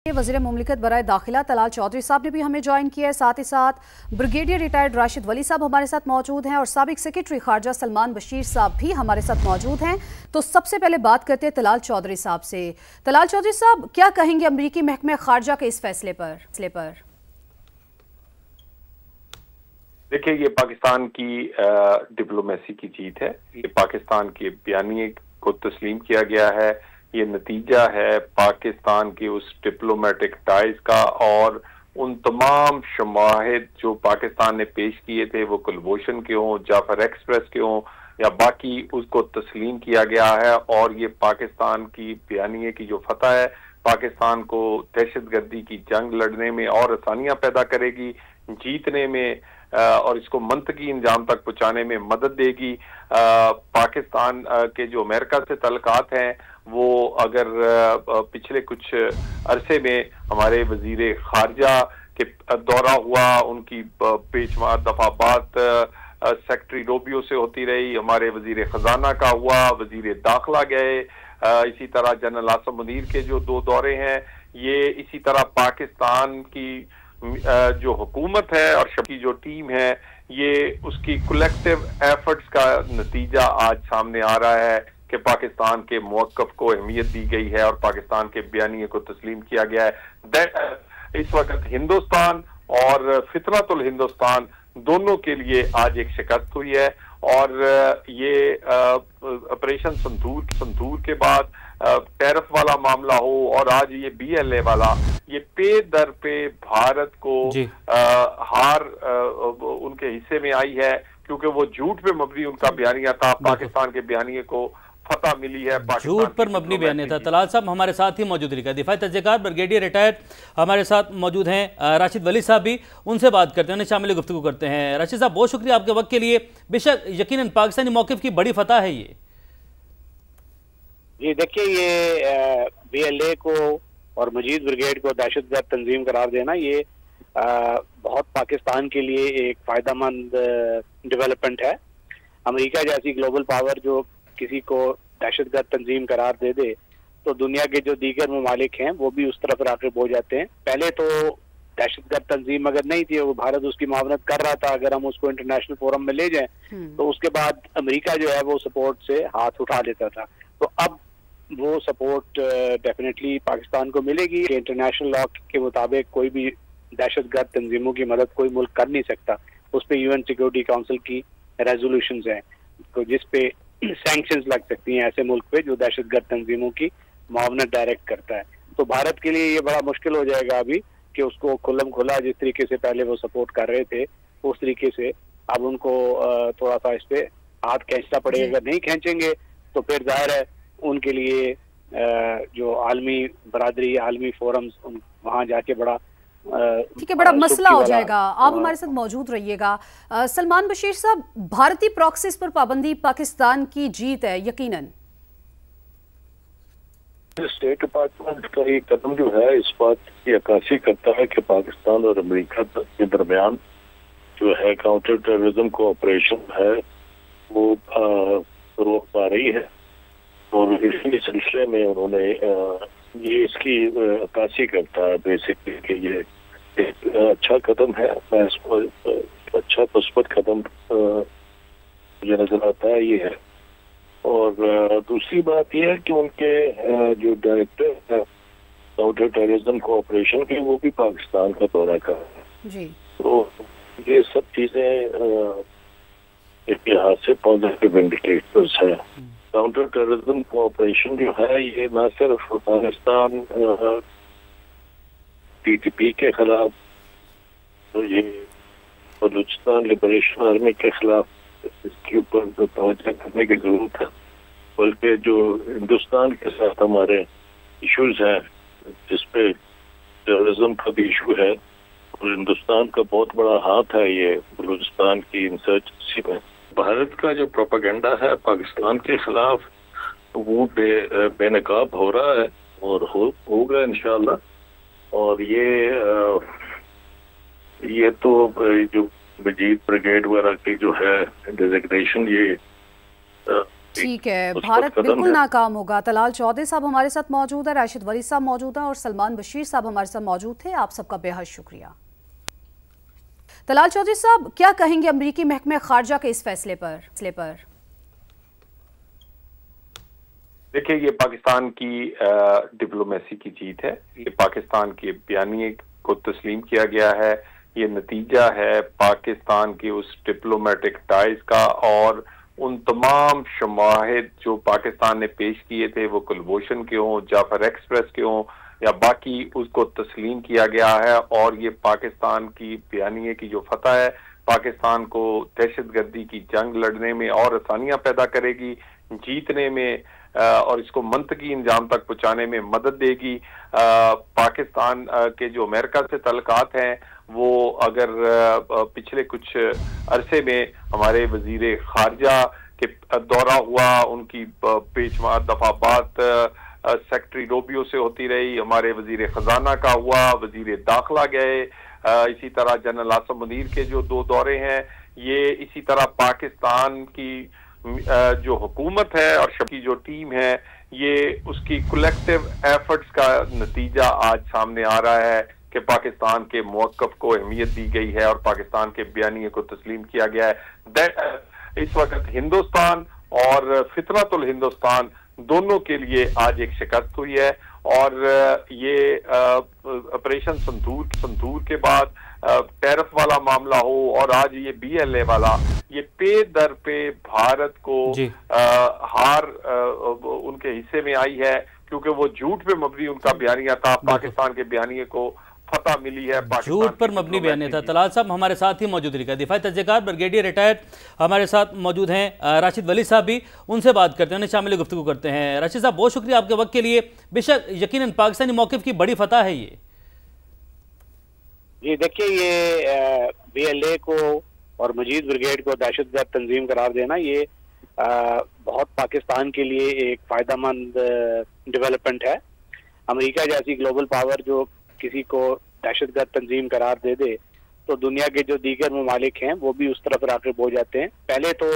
वज़ीर मुमलिकत बराए दाखिला तलाल चौधरी साहब ने भी हमें ज्वाइन किया है। साथ ही साथ ब्रिगेडियर रिटायर्ड राशिद वली साहब हमारे साथ मौजूद हैं और साबिक सेक्रेटरी खारजा सलमान बशीर साहब भी हमारे साथ मौजूद हैं। तो सबसे पहले बात करते हैं तलाल चौधरी साहब से। तलाल चौधरी साहब, क्या कहेंगे अमरीकी महकमे खारजा के इस फैसले पर? देखिए, ये पाकिस्तान की डिप्लोमेसी की जीत है। ये पाकिस्तान के बयानिए को तस्लीम किया गया है। ये नतीजा है पाकिस्तान के उस डिप्लोमेटिक टाइज का, और उन तमाम शवाहिद जो पाकिस्तान ने पेश किए थे, वो कुलभूषण के हों, जाफर एक्सप्रेस के हों या बाकी, उसको तस्लीम किया गया है। और ये पाकिस्तान की बयानिए की जो फतह है, पाकिस्तान को दहशतगर्दी की जंग लड़ने में और आसानियां पैदा करेगी, जीतने में और इसको मंतकी इंजाम तक पहुंचाने में मदद देगी। पाकिस्तान के जो अमेरिका से तल्लुकात हैं, वो अगर पिछले कुछ अरसे में हमारे वजीर खारजा के दौरा हुआ, उनकी बेशुमार दफाबात सेक्रेटरी रोबियो से होती रही, हमारे वजीर खजाना का हुआ, वजीर दाखिला गए, इसी तरह जनरल आसम मुनीर के जो 2 दौरे हैं, ये इसी तरह पाकिस्तान की जो हुकूमत है और की जो टीम है, ये उसकी कलेक्टिव एफर्ट्स का नतीजा आज सामने आ रहा है कि पाकिस्तान के मौक़िफ़ को अहमियत दी गई है और पाकिस्तान के बयानिए को तस्लीम किया गया है। इस वक्त हिंदुस्तान और फितरतुल हिंदुस्तान दोनों के लिए आज एक शिकस्त हुई है। और ये ऑपरेशन संतूर के बाद टैरिफ वाला मामला हो और आज ये BLA वाला, ये पे दर पे भारत को हार उनके हिस्से में आई है, क्योंकि वो झूठ पे मबनी उनका बयानिया था। पाकिस्तान के बयानिए को फतह मिली है, झूठ पर मबनी बयानिया था। तलाल साहब हमारे साथ ही मौजूद रहिएगा। दिफाई तज्ज़ेकार ब्रिगेडियर रिटायर्ड हमारे साथ मौजूद हैं, राशिद वली साहब भी, उनसे बात करते हैं, उन्हें शामिल गुफ्तगू करते हैं। राशिद साहब, बहुत शुक्रिया आपके वक्त के लिए। बेशक यकीनन पाकिस्तानी मौक़िफ़ की बड़ी फतह है ये। जी देखिए, ये BLA को और मजीद ब्रिगेड को दहशतगर्द तंजीम करार देना, ये बहुत पाकिस्तान के लिए एक फ़ायदेमंद डेवलपमेंट है। अमेरिका जैसी ग्लोबल पावर जो किसी को दहशतगर्द तंजीम करार दे दे, तो दुनिया के जो दीगर ममालिक हैं वो भी उस तरफ राग़िब हो जाते हैं। पहले तो दहशतगर्द तंजीम अगर नहीं थी, वो भारत उसकी मुआवनत कर रहा था, अगर हम उसको इंटरनेशनल फोरम में ले जाएं, तो उसके बाद अमेरिका जो है वो सपोर्ट से हाथ उठा लेता था। तो अब वो सपोर्ट डेफिनेटली पाकिस्तान को मिलेगी। इंटरनेशनल लॉ के मुताबिक कोई भी दहशतगर्द तंजीमों की मदद कोई मुल्क कर नहीं सकता। उस पर UN सिक्योरिटी काउंसिल की रेजोल्यूशंस हैं, तो जिस पे सैंक्शंस लग सकती हैं ऐसे मुल्क पे जो दहशतगर्द तंजीमों की मुआवनत डायरेक्ट करता है। तो भारत के लिए ये बड़ा मुश्किल हो जाएगा अभी कि उसको खुल्लम खुला जिस तरीके से पहले वो सपोर्ट कर रहे थे, उस तरीके से अब उनको थोड़ा सा इस पे हाथ खींचना पड़ेगा। अगर नहीं खींचेंगे तो फिर जाहिर है उनके लिए जो आलमी बरादरी, आलमी फोरम्स, वहाँ जाके बड़ा ठीक है, बड़ा मसला हो जाएगा। आप हमारे साथ मौजूद रहिएगा। सलमान बशीर साहब, भारतीय प्रॉक्सीज पर पाबंदी पाकिस्तान की जीत है यकीनन। स्टेट डिपार्टमेंट का ये कदम जो है इस बात की अक्कासी करता है कि पाकिस्तान और अमेरिका के दरमियान जो है काउंटर टेररिज्म कोऑपरेशन है वो रोक पा रही है, और इसी सिलसिले में उन्होंने ये इसकी अक्कासी करता है बेसिकली कि ये एक अच्छा कदम है। मैं इसको अच्छा मुस्बत कदम मुझे नजर आता है ये है। और दूसरी बात यह है कि उनके जो डायरेक्टर है काउंटर टेररिज्म कोऑपरेशन के, वो भी पाकिस्तान का दौरा कर रहे हैं। तो ये सब चीजें एक लिहाज से पॉजिटिव इंडिकेटर्स है। काउंटर टेररिज्म कोऑपरेशन जो है ये न सिर्फ पाकिस्तान TTP के खिलाफ, तो ये बलूचिस्तान लिबरेशन आर्मी के खिलाफ इसके ऊपर तवज्जो करने की जरूरत है, बल्कि जो हिंदुस्तान के साथ हमारे इश्यूज हैं जिसपे टेररिज्म का भी इशू है, और हिंदुस्तान का बहुत बड़ा हाथ है ये बलूचिस्तान की इंसर्जेंसी में। भारत का जो प्रोपेगेंडा है पाकिस्तान के खिलाफ वो बेनकाब हो रहा है और होगा इंशाल्लाह। और ये तो जो मजीद ब्रिगेड वगैरह की जो है डेजिग्नेशन, ये ठीक है, भारत बिल्कुल नाकाम होगा। तलाल चौधरी साहब हमारे साथ मौजूद है, राशिद वली साहब मौजूद हैं और सलमान बशीर साहब हमारे साथ मौजूद थे। आप सबका बेहद शुक्रिया। तलाल चौधरी साहब, क्या कहेंगे अमरीकी महकमे खारजा के इस फैसले पर? देखिए, ये पाकिस्तान की डिप्लोमेसी की जीत है। ये पाकिस्तान के बयानिए को तस्लीम किया गया है। ये नतीजा है पाकिस्तान के उस डिप्लोमेटिक टाइज का, और उन तमाम शवाहिद जो पाकिस्तान ने पेश किए थे, वो कुलभूषण के हों, जाफर एक्सप्रेस के हों या बाकी, उसको तस्लीम किया गया है। और ये पाकिस्तान की बयानिए की जो फतह है, पाकिस्तान को दहशतगर्दी की जंग लड़ने में और आसानियां पैदा करेगी, जीतने में और इसको मंतकी इंजाम तक पहुंचाने में मदद देगी। पाकिस्तान के जो अमेरिका से तल्लुकात हैं, वो अगर पिछले कुछ अरसे में हमारे वजीर खारजा के दौरा हुआ, उनकी बेशुमार दफा बात सेक्रेटरी रोबियो से होती रही, हमारे वजीर खजाना का हुआ, वजीर दाखिला गए, इसी तरह जनरल आसम मुनीर के जो 2 दौरे हैं, ये इसी तरह पाकिस्तान की जो हुकूमत है और की जो टीम है, ये उसकी कलेक्टिव एफर्ट्स का नतीजा आज सामने आ रहा है कि पाकिस्तान के मौक़िफ़ को अहमियत दी गई है और पाकिस्तान के बयानिए को तस्लीम किया गया है। इस वक्त हिंदुस्तान और फितरतुल हिंदुस्तान दोनों के लिए आज एक शिकस्त हुई है। और ये ऑपरेशन संतूर के बाद टैरिफ वाला मामला हो और आज ये BLA वाला, ये पे दर पे भारत को हार उनके हिस्से में आई है, क्योंकि वो झूठ पे मबनी उनका बयानिया था। पाकिस्तान के बयानिए को फतह मिली है, झूठ पर मबनी बयान था। तलाल साहब हमारे साथ ही मौजूद रहिएगा। दिफाई तज्ज़ियेकार ब्रिगेडियर रिटायर्ड हमारे साथ मौजूद हैं राशिद वली साहब भी, उनसे बात करते हैं, उन्हें शामिल गुफ्तगू करते हैं। राशिद साहब, बहुत शुक्रिया आपके वक्त के लिए। बेशक यकीनन पाकिस्तानी मौक़िफ़ की बड़ी फतह है ये। जी देखिए, ये BLA को और मजीद ब्रिगेड को दहशतगर्द तंजीम करार देना, ये बहुत पाकिस्तान के लिए एक फायदेमंद डेवलपमेंट है। अमेरिका जैसी ग्लोबल पावर जो किसी को दहशतगर्द तंजीम करार दे दे, तो दुनिया के जो दीगर ममालिक हैं वो भी उस तरफ राग़िब हो जाते हैं। पहले तो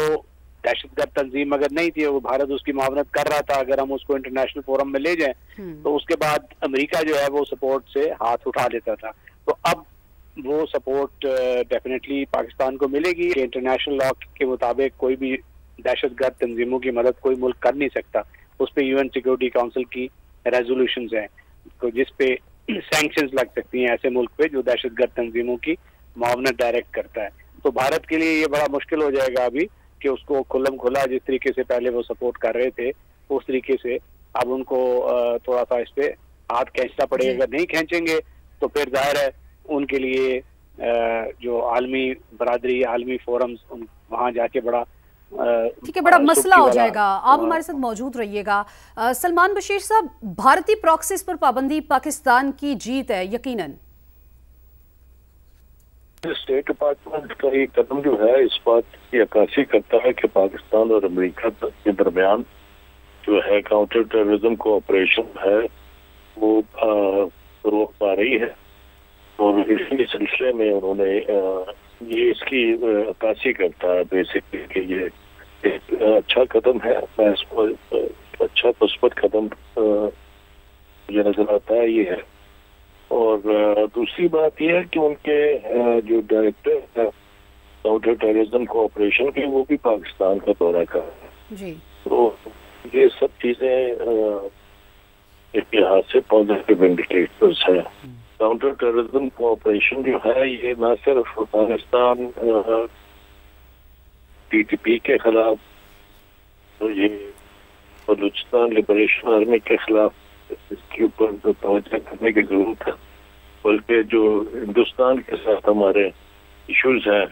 दहशतगर्द तंजीम अगर नहीं थी, वो भारत उसकी मावनत कर रहा था, अगर हम उसको इंटरनेशनल फोरम में ले जाएं, तो उसके बाद अमेरिका जो है वो सपोर्ट से हाथ उठा लेता था। तो अब वो सपोर्ट डेफिनेटली पाकिस्तान को मिलेगी। इंटरनेशनल लॉ के मुताबिक कोई भी दहशतगर्द तंजीमों की मदद कोई मुल्क कर नहीं सकता। उस पर UN सिक्योरिटी काउंसिल की रेजोल्यूशंस हैं जिस पे सैंक्शंस लग सकती हैं ऐसे मुल्क पे जो दहशतगर्द तंजीमों की मुआवनत डायरेक्ट करता है। तो भारत के लिए ये बड़ा मुश्किल हो जाएगा अभी कि उसको खुल्लम खुला जिस तरीके से पहले वो सपोर्ट कर रहे थे, उस तरीके से अब उनको थोड़ा सा इस पे हाथ खींचना पड़ेगा। अगर नहीं खींचेंगे तो फिर जाहिर है उनके लिए जो आलमी बरादरी, आलमी फोरम्स, वहाँ जाके बड़ा ठीक है, बड़ा मसला हो जाएगा। आप हमारे साथ मौजूद रहिएगा। सलमान बशीर साहब, भारतीय प्रॉक्सीज पर पाबंदी पाकिस्तान की जीत है यकीनन। स्टेट डिपार्टमेंट का ये कदम जो है इस बात की अक्कासी करता है कि पाकिस्तान और अमेरिका के दरमियान जो है काउंटर टेररिज्म कोऑपरेशन है वो रोक पा रही है, और इसी सिलसिले में उन्होंने ये इसकी अक्कासी करता है बेसिकली कि ये एक अच्छा कदम है। मैं इसको अच्छा मुस्बत कदम मुझे नजर आता है ये है। और दूसरी बात यह है कि उनके जो डायरेक्टर है काउंटर टेररिज्म कोऑपरेशन के, वो भी पाकिस्तान का दौरा कर रहे हैं। तो ये सब चीजें एक लिहाज से पॉजिटिव इंडिकेटर्स है। काउंटर टेररिज्म कोऑपरेशन जो है ये न सिर्फ पाकिस्तान TTP के खिलाफ, तो ये बलूचिस्तान लिबरेशन आर्मी के खिलाफ इसके ऊपर तवज्जो करने की जरूरत है, बल्कि जो हिंदुस्तान के साथ हमारे इश्यूज हैं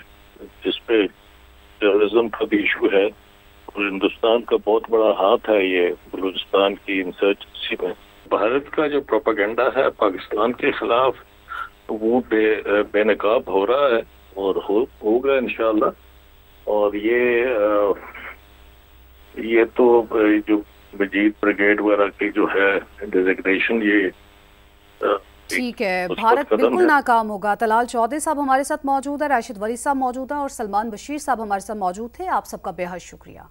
जिसपे टेररिज्म का भी इशू है, और हिंदुस्तान का बहुत बड़ा हाथ है ये बलूचिस्तान की इंसर्जेंसी में। भारत का जो प्रोपेगेंडा है पाकिस्तान के खिलाफ वो बेनकाब हो रहा है और होगा इंशाल्लाह। और ये तो जो मजीद ब्रिगेड वगैरह की जो है डेजिग्नेशन, ये ठीक है, भारत बिल्कुल नाकाम होगा। तलाल चौधरी साहब हमारे साथ मौजूद है, राशिद वली साहब मौजूद हैं और सलमान बशीर साहब हमारे साथ मौजूद थे। आप सबका बेहद शुक्रिया।